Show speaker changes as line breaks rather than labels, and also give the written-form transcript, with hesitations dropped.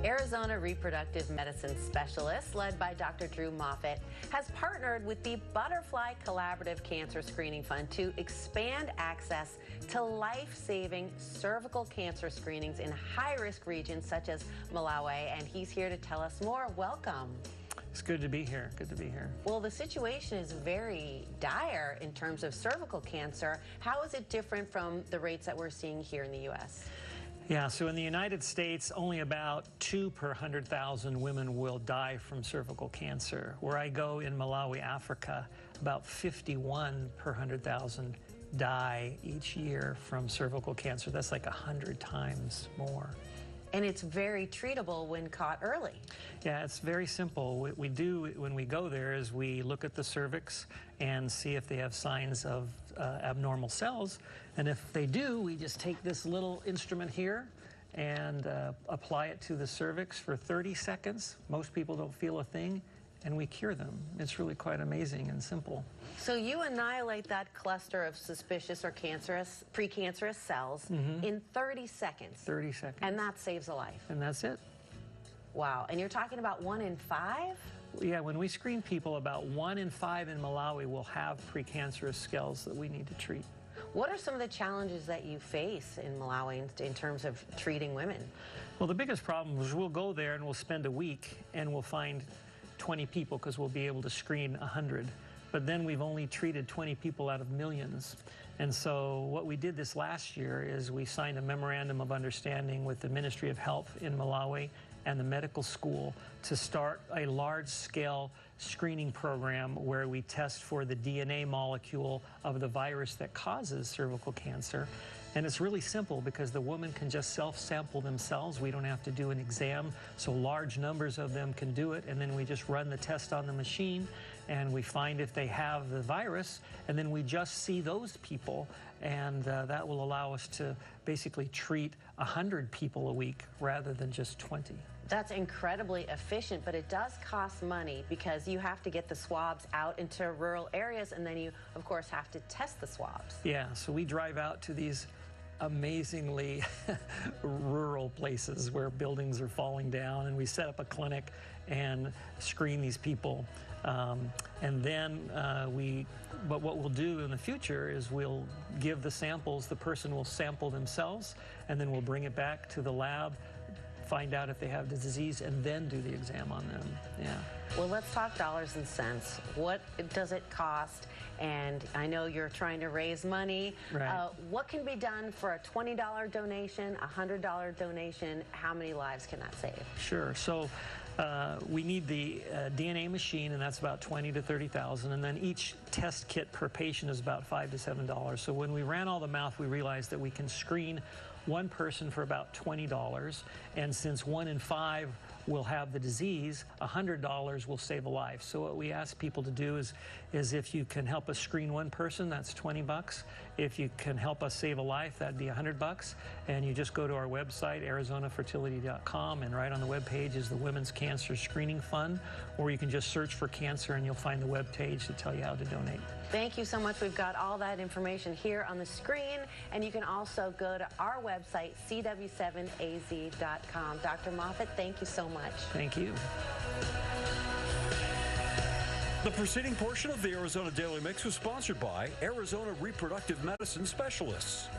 Arizona Reproductive Medicine Specialists, led by Dr. Drew Moffitt, has partnered with the Butterfly Collaborative Cancer Screening Fund to expand access to life-saving cervical cancer screenings in high-risk regions such as Malawi, and he's here to tell us more. Welcome.
It's good to be here. Good to be here.
Well, the situation is very dire in terms of cervical cancer. How is it different from the rates that we're seeing here in the U.S.?
Yeah, so in the United States, only about 2 per 100,000 women will die from cervical cancer. Where I go in Malawi, Africa, about 51 per 100,000 die each year from cervical cancer. That's like 100 times more.
And it's very treatable when caught early.
Yeah, it's very simple. What we do when we go there is we look at the cervix and see if they have signs of abnormal cells. And if they do, we just take this little instrument here and apply it to the cervix for 30 seconds. Most people don't feel a thing, and we cure them. It's really quite amazing and simple.
So you annihilate that cluster of suspicious or cancerous, precancerous cells in 30 seconds.
30 seconds.
And that saves a life.
And that's it.
Wow. And you're talking about 1 in 5?
Yeah, when we screen people, about 1 in 5 in Malawi will have precancerous cells that we need to treat.
What are some of the challenges that you face in Malawi in terms of treating women?
Well, the biggest problem is we'll go there and we'll spend a week and we'll find 20 people because we'll be able to screen 100. But then we've only treated 20 people out of millions. And so what we did this last year is we signed a memorandum of understanding with the Ministry of Health in Malawi and the medical school to start a large-scale screening program where we test for the DNA molecule of the virus that causes cervical cancer. And it's really simple because the woman can just self-sample themselves. We don't have to do an exam, so large numbers of them can do it, and then we just run the test on the machine, and we find if they have the virus, and then we just see those people, and that will allow us to basically treat 100 people a week rather than just 20.
That's incredibly efficient, but it does cost money because you have to get the swabs out into rural areas, and then you, of course, have to test the swabs.
Yeah, so we drive out to these amazingly rural places where buildings are falling down, and we set up a clinic and screen these people. And then but what we'll do in the future is we'll give the samples, the person will sample themselves, and then we'll bring it back to the lab, find out if they have the disease, and then do the exam on them. Yeah.
Well, let's talk dollars and cents. What does it cost? And I know you're trying to raise money.
Right.
What can be done for a $20 donation, a $100 donation? How many lives can that save?
Sure. So we need the DNA machine, and that's about $20,000 to $30,000, and then each test kit per patient is about $5 to $7. So when we ran all the math, we realized that we can screen one person for about $20, and since 1 in 5 will have the disease, $100 will save a life. So what we ask people to do is if you can help us screen one person, that's $20. If you can help us save a life, that'd be $100. And you just go to our website, arizonafertility.com, and right on the web page is the Women's Cancer Screening Fund, or you can just search for cancer and you'll find the web page to tell you how to donate.
Thank you so much. We've got all that information here on the screen, and you can also go to our website, cw7az.com. Dr. Moffitt, thank you so much.
Thank you.
The preceding portion of the Arizona Daily Mix was sponsored by Arizona Reproductive Medicine Specialists.